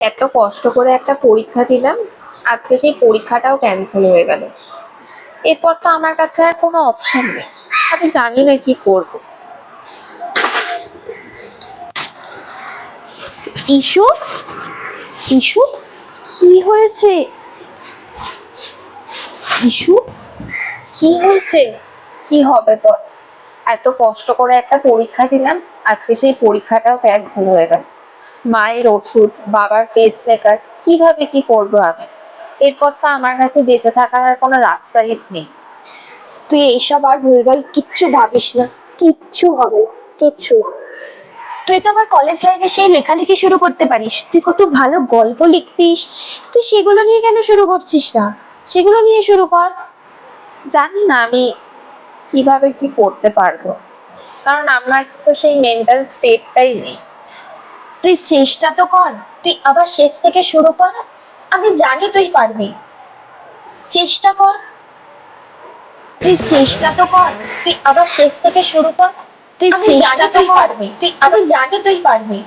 এত কষ্ট করে একটা পরীক্ষা দিলাম, আজকে সেই পরীক্ষাটাও ক্যান্সেল হয়ে গেল। এরপর তো আমার কাছে আর কোনো অপশন নেই। আমি জানি না কি করব। ইস্যু ইস্যু কি হয়েছে? ইস্যু কি হয়েছে? কি হবে তোর? এত কষ্ট করে একটা পরীক্ষা দিলাম, আজকে সেই পরীক্ষাটাও ক্যান্সেল হয়ে গেল। মায়ের ওষুধ, বাবার পেসমেকার, কিভাবে কি করবো আমি? এরপর তো আমার কাছে বেঁচে থাকার আর কোনো রাস্তাই নেই। তুই এইসব আর ভুলভাল কিচ্ছু ভাবিস না, কিচ্ছু হবে না, কিচ্ছু না। তুই তো আবার কলেজ লাইফে সেই লেখালেখি শুরু করতে পারিস, তুই কত ভালো গল্প লিখতিস। তুই সেগুলো নিয়ে কেন শুরু করছিস না? সেগুলো নিয়ে শুরু কর। জানি না আমি কিভাবে কি করতে পারবো, কারণ আমার তো সেই মেন্টাল স্টেটটাই নেই। তুই চেষ্টা তো কর, তুই আবার শেষ থেকে শুরু কর। আমি জানি তুই পারবি, চেষ্টা কর। তুই চেষ্টা তো কর, তুই আবার শেষ থেকে শুরু কর। তুই চেষ্টা তো পারবি, তুই আমি জানি তুই পারবি।